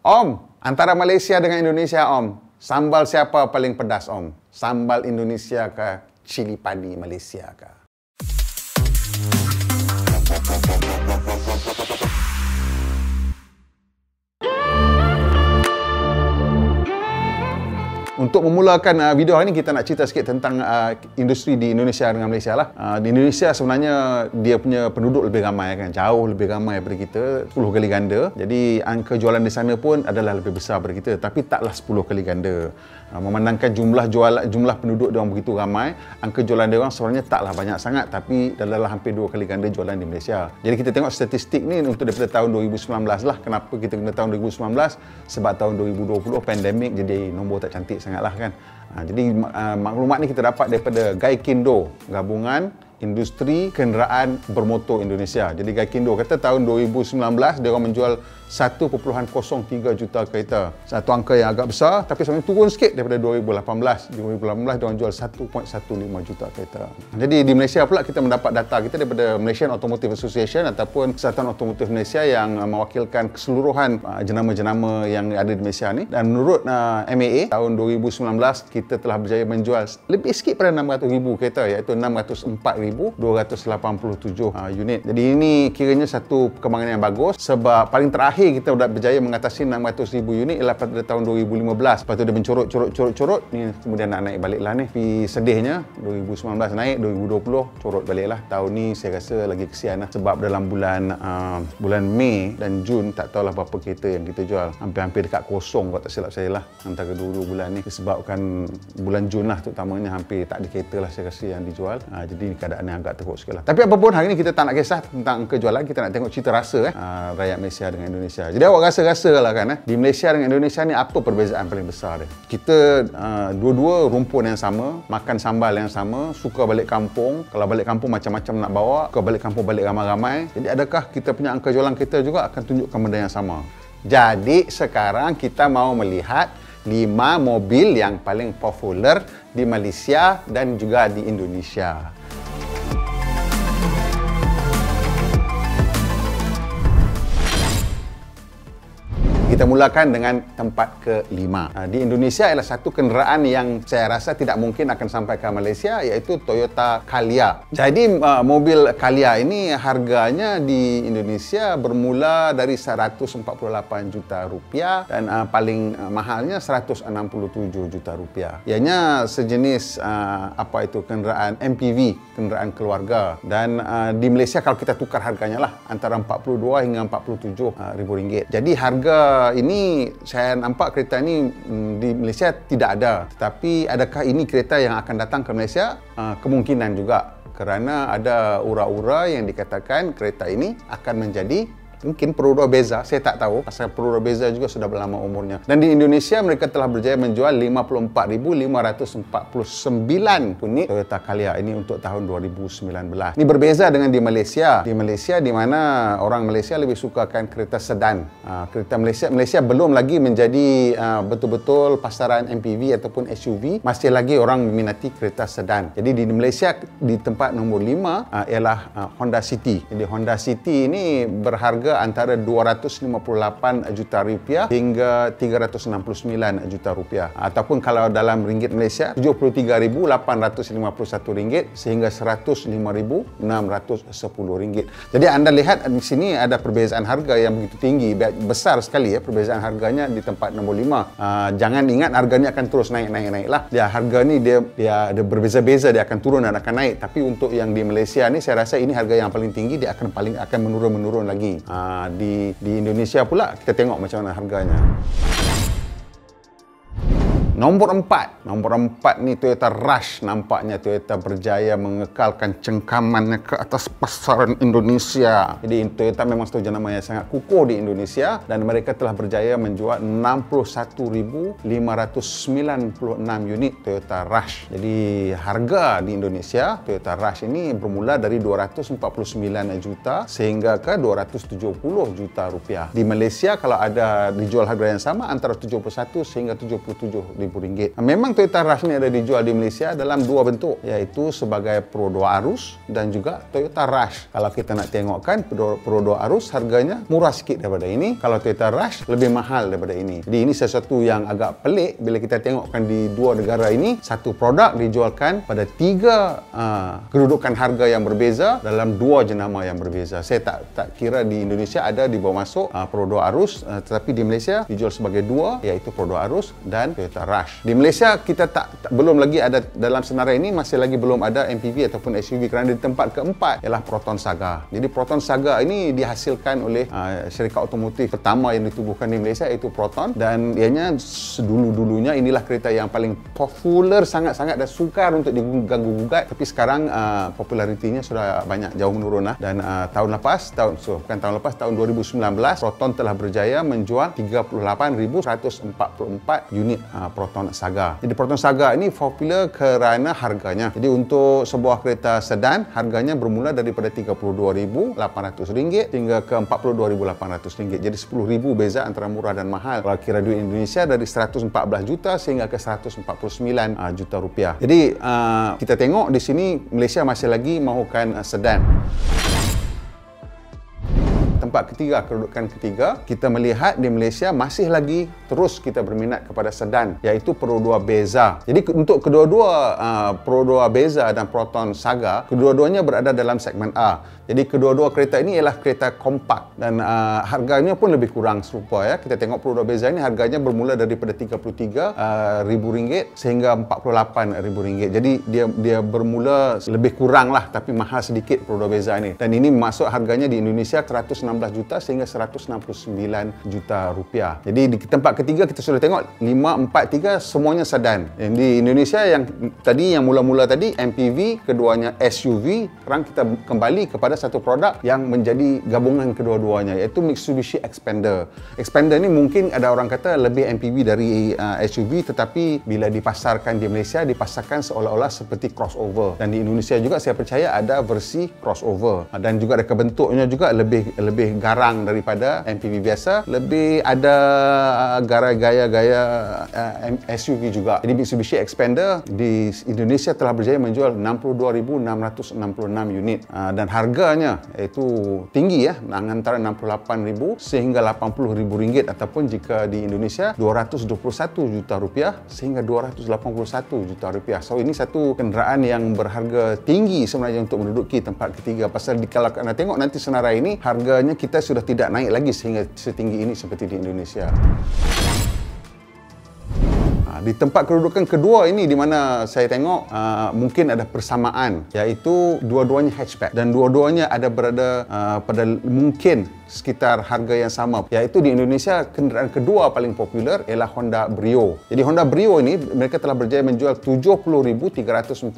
Om, antara Malaysia dengan Indonesia, Om, sambal siapa paling pedas, Om? Sambal Indonesia ke cili padi Malaysia ke? Untuk memulakan video hari ini, kita nak cerita sikit tentang industri di Indonesia dengan Malaysia lah. Di Indonesia sebenarnya dia punya penduduk lebih ramai kan, jauh lebih ramai daripada kita, 10 kali ganda. Jadi angka jualan di sana pun adalah lebih besar daripada kita, tapi taklah 10 kali ganda. Memandangkan jumlah penduduk dia orang begitu ramai, angka jualan dia orang sebenarnya taklah banyak sangat, tapi adalah hampir 2 kali ganda jualan di Malaysia. Jadi kita tengok statistik ni untuk daripada tahun 2019 lah. Kenapa kita kena tahun 2019? Sebab tahun 2020 pandemik, jadi nombor tak cantik sangatlah kan. Jadi maklumat ni kita dapat daripada Gaikindo, Gabungan Industri Kenderaan Bermotor Indonesia. Jadi Gaikindo kata tahun 2019 dia orang menjual 1.03 juta kereta. Satu angka yang agak besar, tapi sebenarnya turun sikit daripada 2018. 2018 dia orang jual 1.15 juta kereta. Jadi di Malaysia pula kita mendapat data kita daripada Malaysian Automotive Association ataupun Kesatuan Automotif Malaysia yang mewakilkan keseluruhan jenama-jenama yang ada di Malaysia ni. Dan menurut MAA tahun 2019 kita telah berjaya menjual lebih sikit pada 600,000 kereta, iaitu 604,287 unit. Jadi ini kiranya satu perkembangan yang bagus, sebab paling terakhir kita dah berjaya mengatasi 600,000 unit ialah pada tahun 2015. Lepas tu dia mencorot, ni kemudian nak naik balik lah ni. Tapi sedihnya 2019 naik, 2020 corot balik lah. Tahun ni saya rasa lagi kesian lah, sebab dalam bulan Mei dan Jun tak tahulah berapa kereta yang kita jual. Hampir-hampir dekat kosong kalau tak silap saya lah antara dua bulan ni, disebabkan bulan Jun lah terutamanya hampir tak ada kereta lah saya rasa yang dijual. Jadi keadaan yang agak teruk sikit lah. Tapi apapun, hari ni kita tak nak kisah tentang angka jualan, kita nak tengok cerita rasa rakyat Malaysia dengan Indonesia. Jadi awak rasa-rasa lah kan, di Malaysia dengan Indonesia ni apa perbezaan paling besar dia? Kita dua-dua rumpun yang sama, makan sambal yang sama, suka balik kampung. Kalau balik kampung macam-macam nak bawa, suka balik kampung balik ramai-ramai. Jadi adakah kita punya angka jualan kita juga akan tunjukkan benda yang sama? Jadi sekarang kita mau melihat 5 mobil yang paling popular di Malaysia dan juga di Indonesia. Kita mulakan dengan tempat ke-5. Di Indonesia ialah satu kenderaan yang saya rasa tidak mungkin akan sampai ke Malaysia, iaitu Toyota Calya. Jadi mobil Calya ini harganya di Indonesia bermula dari 148 juta rupiah dan paling mahalnya 167 juta rupiah. Ianya sejenis kenderaan MPV, kenderaan keluarga. Dan di Malaysia kalau kita tukar harganya lah antara 42 hingga 47 ribu ringgit. Jadi harga ini saya nampak kereta ini di Malaysia tidak ada. Tetapi adakah ini kereta yang akan datang ke Malaysia? Kemungkinan juga, kerana ada ura-ura yang dikatakan kereta ini akan menjadi mungkin Perodua Beza, saya tak tahu. Pasal Perodua Beza juga sudah berlama umurnya. Dan di Indonesia mereka telah berjaya menjual 54,549 unit Toyota Calya ini untuk tahun 2019. Ini berbeza dengan di Malaysia. Di Malaysia di mana orang Malaysia lebih sukakan kereta sedan. Kereta Malaysia belum lagi menjadi betul-betul pasaran MPV ataupun SUV. Masih lagi orang meminati kereta sedan. Jadi di Malaysia di tempat nombor 5 ialah Honda City. Jadi Honda City ini berharga antara 258 juta rupiah hingga 369 juta rupiah, ataupun kalau dalam ringgit Malaysia 73,851 ringgit sehingga 105,610 ringgit. Jadi anda lihat di sini ada perbezaan harga yang begitu tinggi, besar sekali ya perbezaan harganya di tempat nombor 5. Jangan ingat harganya akan terus naik lah. Harga ni dia berbeza-beza, dia akan turun dan akan naik. Tapi untuk yang di Malaysia ni saya rasa ini harga yang paling tinggi, dia akan menurun lagi. Di Indonesia pula kita tengok macam mana harganya. Nombor 4 ni Toyota Rush. Nampaknya Toyota berjaya mengekalkan cengkamannya ke atas pasaran Indonesia. Jadi Toyota memang satu jenama yang sangat kukuh di Indonesia dan mereka telah berjaya menjual 61,596 unit Toyota Rush. Jadi harga di Indonesia Toyota Rush ini bermula dari 249 juta sehingga ke 270 juta rupiah. Di Malaysia kalau ada dijual harga yang sama antara 71 sehingga 77 RM400,000. Memang Toyota Rush ni ada dijual di Malaysia dalam dua bentuk, iaitu sebagai Pro 2 Arus dan juga Toyota Rush. Kalau kita nak tengokkan, Pro 2 Arus harganya murah sikit daripada ini. Kalau Toyota Rush lebih mahal daripada ini. Jadi ini sesuatu yang agak pelik bila kita tengokkan di dua negara ini, satu produk dijualkan pada tiga kedudukan harga yang berbeza dalam dua jenama yang berbeza. Saya tak kira di Indonesia ada dibawa masuk Pro 2 Arus, tetapi di Malaysia dijual sebagai dua, iaitu Pro 2 Arus dan Toyota Rush. Di Malaysia kita belum lagi ada dalam senarai ini, masih lagi belum ada MPV ataupun SUV, kerana di tempat keempat ialah Proton Saga. Jadi Proton Saga ini dihasilkan oleh syarikat otomotif pertama yang ditubuhkan di Malaysia, iaitu Proton, dan ianya dulu-dulunya inilah kereta yang paling popular, sangat-sangat dan sukar untuk diganggu-gugat, tapi sekarang popularitinya sudah banyak jauh menurun dan tahun 2019 Proton telah berjaya menjual 38,144 unit Proton Saga. Jadi Proton Saga ini popular kerana harganya. Jadi untuk sebuah kereta sedan, harganya bermula daripada RM32,800 hingga ke RM42,800. Jadi RM10,000 beza antara murah dan mahal. Kalau kira duit Indonesia, dari 114 juta sehingga ke 149 juta rupiah. Jadi kita tengok di sini Malaysia masih lagi mahukan sedan. Tempat ketiga, kedudukan ketiga, kita melihat di Malaysia masih lagi terus kita berminat kepada sedan, iaitu Pro 2 Beza. Jadi untuk kedua-dua Pro 2 Beza dan Proton Saga, kedua-duanya berada dalam segmen A. Jadi kedua-dua kereta ini ialah kereta kompak dan harganya pun lebih kurang serupa ya. Kita tengok Pro 2 Beza ini harganya bermula daripada RM33,000 sehingga RM48,000. Jadi dia bermula lebih kurang lah, tapi mahal sedikit Pro 2 Beza ini. Dan ini masuk harganya di Indonesia 116 juta sehingga 169 juta rupiah. Jadi di tempat ketiga kita sudah tengok 5, 4, 3 semuanya sedan. Di Indonesia yang mula-mula tadi MPV, keduanya SUV. Sekarang kita kembali kepada satu produk yang menjadi gabungan kedua-duanya, iaitu Mitsubishi Xpander. Xpander ni mungkin ada orang kata lebih MPV dari SUV, tetapi bila dipasarkan di Malaysia dipasarkan seolah-olah seperti crossover. Dan di Indonesia juga saya percaya ada versi crossover. Dan juga ada bentuknya juga lebih garang daripada MPV biasa, lebih ada gaya-gaya SUV juga. Jadi Mitsubishi Xpander di Indonesia telah berjaya menjual 62,666 unit dan harganya iaitu tinggi ya, antara 68,000 sehingga 80,000 ringgit, ataupun jika di Indonesia 221 juta rupiah sehingga 281 juta rupiah. So ini satu kenderaan yang berharga tinggi sebenarnya untuk menduduki tempat ketiga. Pasal kalau anda tengok nanti senarai ini, harganya kita sudah tidak naik lagi sehingga setinggi ini seperti di Indonesia. Di tempat kedudukan kedua ini, di mana saya tengok mungkin ada persamaan, iaitu dua-duanya hatchback dan dua-duanya ada berada pada mungkin sekitar harga yang sama, iaitu di Indonesia kenderaan kedua paling popular ialah Honda Brio. Jadi Honda Brio ini mereka telah berjaya menjual 70,344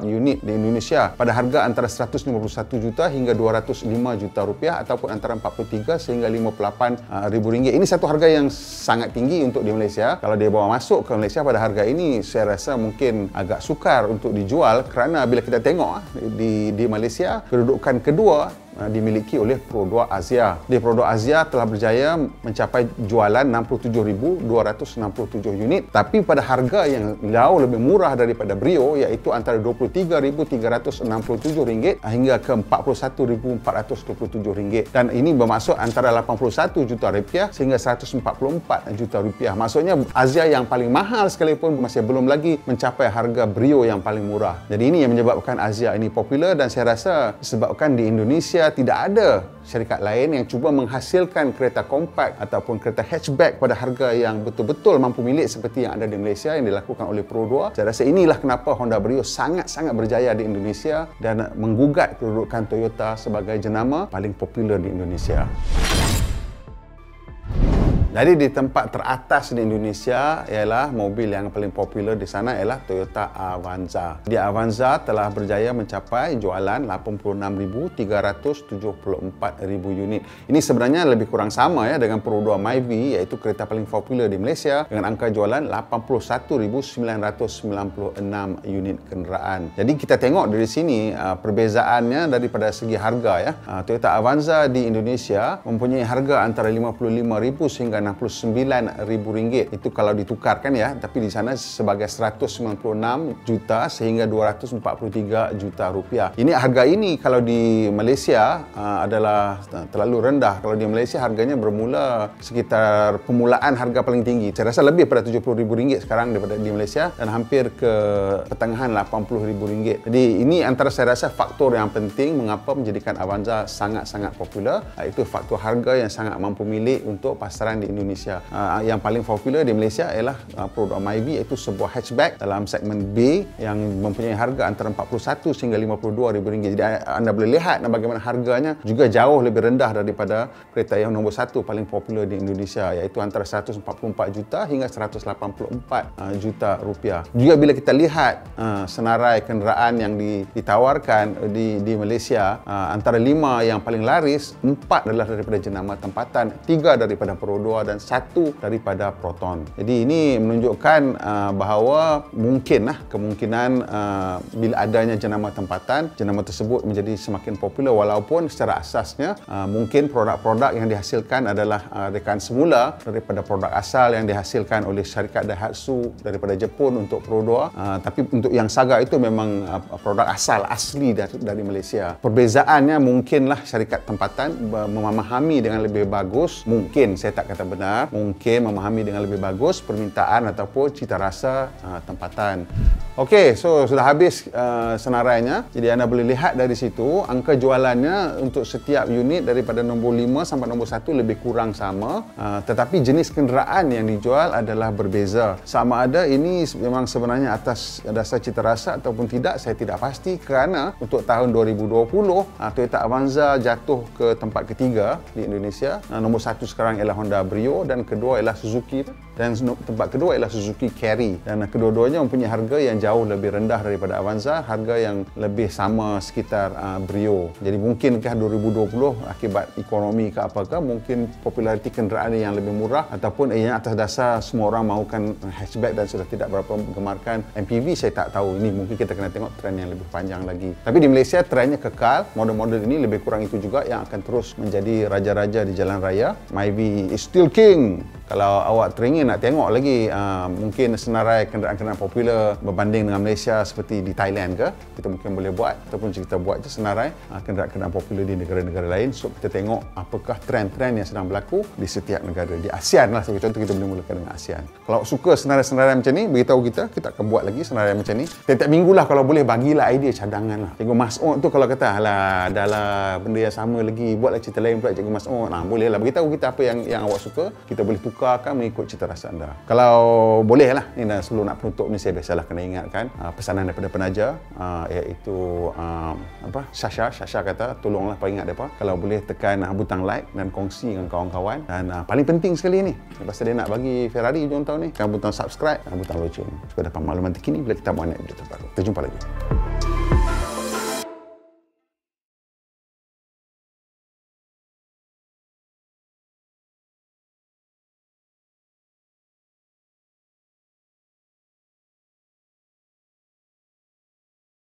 unit di Indonesia pada harga antara 151 juta hingga 205 juta rupiah, ataupun antara 43 sehingga 58,000 ringgit. Ini satu harga yang sangat tinggi untuk di Malaysia. Kalau dia bawa masuk ke Malaysia pada harga ini, saya rasa mungkin agak sukar untuk dijual, kerana bila kita tengok di Malaysia kedudukan kedua dimiliki oleh Pro 2 Asia. Di Pro 2 Asia telah berjaya mencapai jualan 67,267 unit, tapi pada harga yang jauh lebih murah daripada Brio, iaitu antara RM23,367 hingga ke RM41,427. Dan ini bermaksud antara 81 juta rupiah sehingga 144 juta rupiah. Maksudnya Asia yang paling mahal sekalipun masih belum lagi mencapai harga Brio yang paling murah. Jadi ini yang menyebabkan Asia ini popular, dan saya rasa disebabkan di Indonesia tidak ada syarikat lain yang cuba menghasilkan kereta kompak ataupun kereta hatchback pada harga yang betul-betul mampu milik seperti yang ada di Malaysia yang dilakukan oleh Pro 2. Saya rasa inilah kenapa Honda Brio sangat-sangat berjaya di Indonesia dan menggugat kedudukan Toyota sebagai jenama paling popular di Indonesia. Jadi di tempat teratas di Indonesia ialah mobil yang paling popular di sana ialah Toyota Avanza. Di Avanza telah berjaya mencapai jualan 86,374 unit. Ini sebenarnya lebih kurang sama ya dengan Pro 2 Myvi, iaitu kereta paling popular di Malaysia dengan angka jualan 81,996 unit kenderaan. Jadi kita tengok dari sini perbezaannya daripada segi harga ya. Toyota Avanza di Indonesia mempunyai harga antara 55,000 sehingga RM69.000. Itu kalau ditukarkan ya, tapi di sana sebagai 196 juta sehingga 243 juta rupiah. Ini harga ini kalau di Malaysia adalah terlalu rendah. Kalau di Malaysia harganya bermula sekitar permulaan harga paling tinggi. Saya rasa lebih pada RM70.000 sekarang daripada di Malaysia dan hampir ke pertengahan RM80.000. Jadi ini antara saya rasa faktor yang penting mengapa menjadikan Avanza sangat-sangat popular. Itu faktor harga yang sangat mampu milik untuk pasaran di Indonesia. Yang paling popular di Malaysia ialah produk Myvi, iaitu sebuah hatchback dalam segmen B yang mempunyai harga antara 41 sehingga RM52.000. Jadi anda boleh lihat bagaimana harganya juga jauh lebih rendah daripada kereta yang nombor 1 paling popular di Indonesia, iaitu antara 144 juta hingga 184 juta rupiah. Juga bila kita lihat senarai kenderaan yang ditawarkan di Malaysia, antara 5 yang paling laris, 4 adalah daripada jenama tempatan, 3 daripada Perodua dan 1 daripada Proton. Jadi ini menunjukkan bahawa kemungkinan bila adanya jenama tempatan, jenama tersebut menjadi semakin popular, walaupun secara asasnya mungkin produk-produk yang dihasilkan adalah rekaan semula daripada produk asal yang dihasilkan oleh syarikat Daihatsu daripada Jepun untuk Perodua, tapi untuk yang Saga itu memang produk asli dari Malaysia. Perbezaannya mungkinlah syarikat tempatan memahami dengan lebih bagus, mungkin saya tak kata benar, mungkin memahami dengan lebih bagus permintaan ataupun cita rasa tempatan. Okey, so sudah habis senarainya. Jadi anda boleh lihat dari situ angka jualannya untuk setiap unit daripada nombor 5 sampai nombor 1 lebih kurang sama, tetapi jenis kenderaan yang dijual adalah berbeza. Sama ada ini memang sebenarnya atas dasar cita rasa ataupun tidak, saya tidak pasti, kerana untuk tahun 2020 Toyota Avanza jatuh ke tempat ketiga di Indonesia. Nombor 1 sekarang ialah Honda Brio dan kedua ialah Suzuki, dan tempat kedua ialah Suzuki Carry, dan kedua-duanya mempunyai harga yang jauh lebih rendah daripada Avanza, harga yang lebih sama sekitar Brio. Jadi mungkinkah 2020 akibat ekonomi ke apakah, mungkin populariti kenderaan yang lebih murah ataupun yang atas dasar semua orang mahukan hatchback dan sudah tidak berapa menggemarkan MPV, saya tak tahu. Ini mungkin kita kena tengok trend yang lebih panjang lagi. Tapi di Malaysia trendnya kekal, model-model ini lebih kurang itu juga yang akan terus menjadi raja-raja di jalan raya. Myvi is still king. Kalau awak teringin nak tengok lagi mungkin senarai kenderaan-kenderaan popular berbanding dengan Malaysia seperti di Thailand ke, kita mungkin boleh buat, ataupun kita buat je senarai kenderaan-kenderaan popular di negara-negara lain. So kita tengok apakah trend-trend yang sedang berlaku di setiap negara. Di ASEAN lah sebagai contoh, kita boleh mulakan dengan ASEAN. Kalau suka senarai-senarai macam ni, beritahu kita akan buat lagi senarai macam ni. Tiap-tiap minggu lah kalau boleh, bagilah idea cadangan lah. Cikgu Mas'ud tu kalau kata alah dah lah benda yang sama lagi, buatlah cerita lain pula Cikgu Mas'ud. Boleh lah, beritahu kita apa yang awak suka, kita boleh tukarkan mengikut cita rasa anda. Kalau boleh lah, ni dah sebelum nak penutup ni, saya biasalah kena ingatkan pesanan daripada penaja, iaitu Syasha kata tolonglah peringat mereka kalau boleh tekan butang like dan kongsi dengan kawan-kawan, dan paling penting sekali ni, lepas dia nak bagi Ferrari hujung tahun ni, tekan butang subscribe dan butang loceng supaya dapat makluman terkini bila kita buat video terbaru. Kita jumpa lagi.